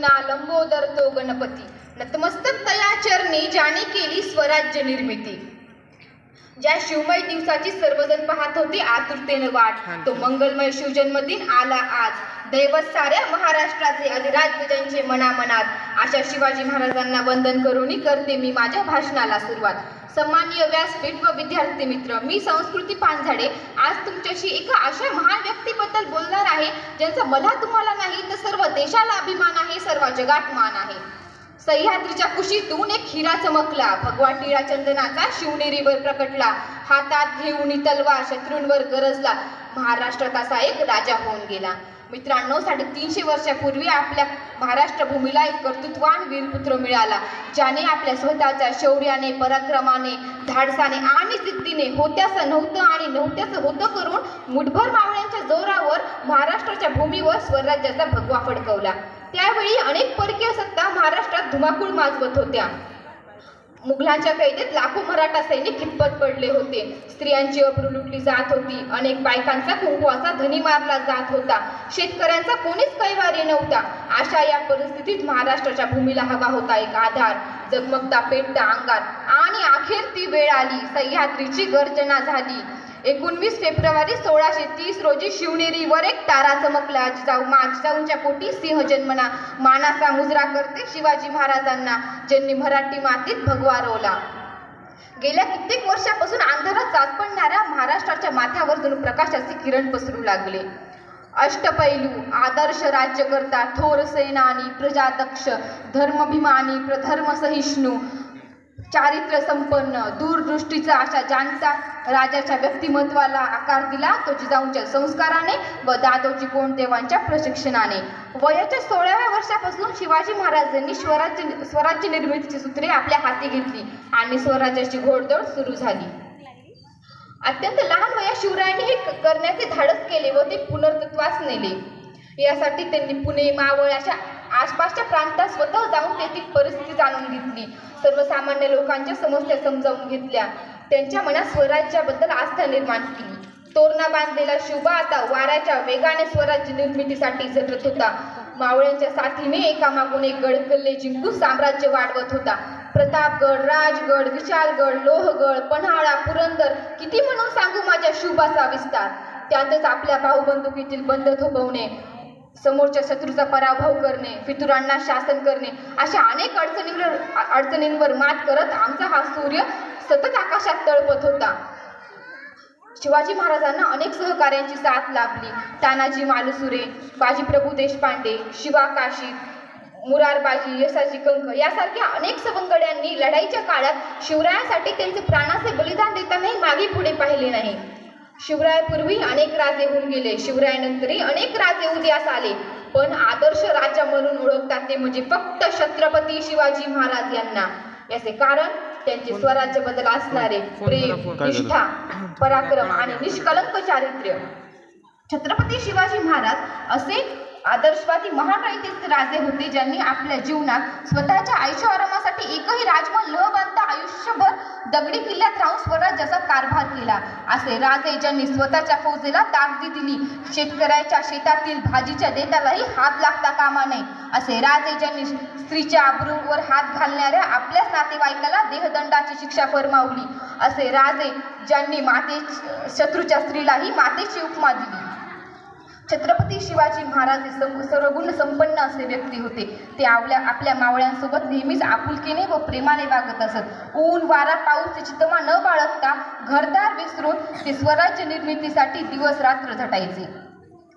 ना लंबोदर तो गणपती, नतमस्तक तया चरणी ज्याने केली स्वराज्य निर्मिती. ज्या शिवमय दिवसाची सर्वजण पाहत होते आतुरतेने वाट, तो मंगलमय शिवजन्मदिन आला आज. दैवत साऱ्या महाराष्ट्राचे अधिराज्य ज्यांचे मनामनात, अशा शिवाजी महाराजांना वंदन करून करते मी माझ्या भाषणाला सुरुवात. सन्माननीय व्यासपीठ व विद्यार्थी मित्र, मी संस्कृती पानझाडे आज तुमच्याशी एका अशा महान व्यक्तीबद्दल बोलणार आहे ज्यांचा मला तुम्हाला नाही तर सर्व देशाला अभिमान आहे, सर्व जगात मान आहे. सह्याद्रीच्या कुशीतून एक हिरा चमकला, भगवा टिळा चंदनाचा शिवनेरीवर प्रकटला. हातात घेऊन तलवार शत्रूंवर गरजला, महाराष्ट्रात असा एक राजा होऊन गेला. मित्रांनो, 350 वर्षापूर्वी आपल्या महाराष्ट्र भूमीला एक कर्तृत्वान वीरपुत्र मिळाला, ज्याने आपल्या स्वतःच्या शौर्याने, पराक्रमाने, धाडसाने आणि जिद्दीने होत्याचं नव्हतं आणि नव्हत्याचं होतं करून मुठभर मावळ्यांच्या जोरावर महाराष्ट्राच्या भूमीवर स्वराज्याचा भगवा फडकवला. त्यावेळी अनेक परकीय सत्ता महाराष्ट्रात धुमाकूळ माजवत होत्या. मुघलांच्या कैदेत लाखो मराठा सैनिक खितपत पडले होते. स्त्रियांची अब्रू लुटली जात होती. अनेक बायकांचा कुंकवाचा धनी मारला जात होता. शेतकऱ्यांचा कोणीच कैवारी नव्हता. अशा या परिस्थितीत महाराष्ट्राच्या भूमीला हवा होता एक आधार, जगमगता पेटता अंगार. आणि अखेर ती वेळ आली, सह्याद्रीची गर्जना झाली. 19 फेब्रुवारी 1630 रोजी शिवनेरीवर एक तारा चमकला. जिजाऊंच्या पोटी सिंह जन्मना, मानाचा मुजरा करते शिवाजी महाराजांना, ज्यांनी मराठी मातीत भगवा रोवला. गेल्या कित्येक वर्षापासून अंधारात चाचपडणाऱ्या महाराष्ट्राच्या माथ्यावर जणू प्रकाशाचे किरण पसरू लागले. अष्टपैलू, आदर्श राज्यकर्ता, थोर सेनानी, प्रजादक्ष, धर्माभिमानी, प्रधर्म सहिष्णू, चारित्र्य संपन्न, दूरदृष्टीचा अशा जाणता राजाच्या व्यक्तिमत्वाला आकार दिला तो जिजाऊंच्या संस्काराने व दादोजी कोंडदेवांच्या प्रशिक्षणाने. वयाच्या 16व्या वर्षापासून शिवाजी महाराजांनी स्वराज्य निर्मितीची सूत्रे आपल्या हाती घेतली आणि स्वराज्याची घोडदौड सुरू झाली. अत्यंत लहान वयात शिवरायांनी हे करण्याचे धाडस केले व ते पुनर्तत्वास नेले. यासाठी त्यांनी पुणे, मावळ अशा आसपासच्या प्रांतात स्वतः जाऊन तेथील परिस्थिती जाणून घेतली. सर्वसामान्य लोकांच्या समस्या समजावून घेतल्या. त्यांच्या मनात स्वराज्याबद्दल आस्था निर्माण केली. तोरणा बांधलेला शिवबा आता वाऱ्याच्या वेगाने स्वराज्य निर्मितीसाठी झटत होता. मावळ्यांच्या साथीने एकामागून एक गडकिल्ले जिंकून साम्राज्य वाढवत होता. प्रतापगड, राजगड, विशालगड, लोहगड, पन्हाळा, पुरंदर, किती म्हणून सांगू माझ्या शिवबाचा विस्तार. त्यातच आपल्या भाऊबंदुकीतील बंद थोपवणे, समोरच्या शत्रूचा पराभव करणे, फितुरांना शासन करणे, अशा अनेक अडचणींवर मात करत आमचा हा सूर्य सतत आकाशात तळपत होता. शिवाजी महाराजांना अनेक सहकार्यांची साथ लाभली. तानाजी मालुसरे, बाजीप्रभू देशपांडे, शिवा काशीद, मुरारबाजी, यसाजी कंक यासारख्या अनेक सवंगड्यांनी लढाईच्या काळात शिवरायांसाठी त्यांचे प्राणाचे बलिदान देतानाही मागे पुढे पाहिले नाही. शिवरायापूर्वी अनेक राजे होऊन गेले, शिवरायानंतरही अनेक राजे उदयास आले, पण आदर्श राजा म्हणून ओळखतात ते म्हणजे फक्त छत्रपती शिवाजी महाराज यांना. याचे कारण त्यांचे स्वराज्याबद्दल असणारे प्रेम, निष्ठा, पराक्रम आणि निष्कलंक चारित्र्य. छत्रपती शिवाजी महाराज असे आदर्शवादी महान राजे होते ज्यांनी आपल्या जीवनात स्वतःच्या ऐशोआरामासाठी एकही राजमहल न बांधता आयुष्यभर दगडी किल्ल्यात राहून स्वराज्याचा कारभार केला. असे राजे ज्यांनी स्वतःच्या फौजेला ताकदी दिली, शेतकऱ्याच्या शेतातील भाजीच्या देठालाही हात लागता कामा नये. असे राजे ज्यांनी स्त्रीच्या अब्रूवर हात घालणाऱ्या आपल्याच नातेवाईकाला देहदंडाची शिक्षा फरमावली. असे राजे ज्यांनी शत्रूच्या स्त्रीलाही मातेची उपमा दिली. छत्रपती शिवाजी महाराज हे सर्वगुण संपन्न असे व्यक्ती होते. ते आपल्या मावळ्यांसोबत नेहमीच आपुलकीने व प्रेमाने वागत असत. ऊन, वारा, पाऊस चितमा न बाळगता घरदार विसरून ते स्वराज्य निर्मितीसाठी दिवस रात्र झटायचे.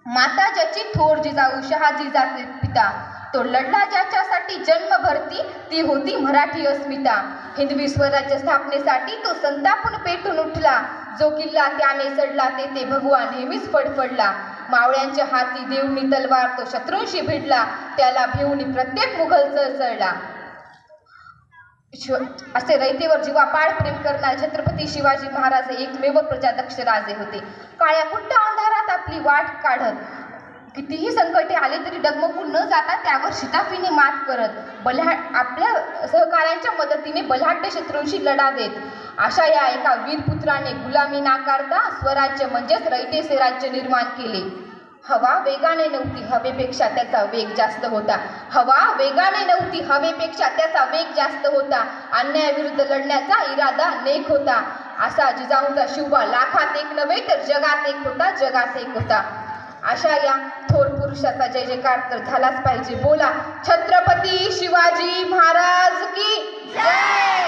माता ज्याची थोर जिजाऊ शहाजी जाते पिता, तो लढला ज्याच्यासाठी जन्म भरती, ती होती मराठी अस्मिता. हिंदवी स्वराज्य स्थापनेसाठी तो संतापून पेटून उठला. जो किल्ला त्याने चढला ते भगवा नेहमीच फडफडला. मावळ्यांच्या हाती देवनी तलवार, तो शत्रूंशी भिडला. त्याला भिवून प्रत्येक मुघल चळचळला. असे रयतेवर जीवापाड प्रेम करणारे छत्रपती शिवाजी महाराज हे एकमेव प्रजादक्ष राजे होते. काळ्या कुट्ट अंधारात आपली वाट काढत, कितीही संकटे आले तरी डगमगून न जाता त्यावर शिताफीने मात करत, आपल्या सहकार्यांच्या मदतीने बलाढ्य शत्रूंशी लढा देत, अशा या एका वीरपुत्राने गुलामी नाकारता स्वराज्य म्हणजेच रयतेचे राज्य निर्माण केले. हवा वेगाने नव्हती, हवेपेक्षा त्याचा वेग जास्त होता. हवा वेगाने नव्हती, हवेपेक्षा त्याचा वेग जास्त होता. अन्यायाविरुद्ध लढण्याचा इरादा नेक होता. असा जिजाऊंचा शिवबा लाखात एक नव्हे तर जगात एक होता, जगात एक होता. अशा या थोर पुरुषाचा जय जयकार तर झालाच पाहिजे. बोला छत्रपती शिवाजी महाराज की जय.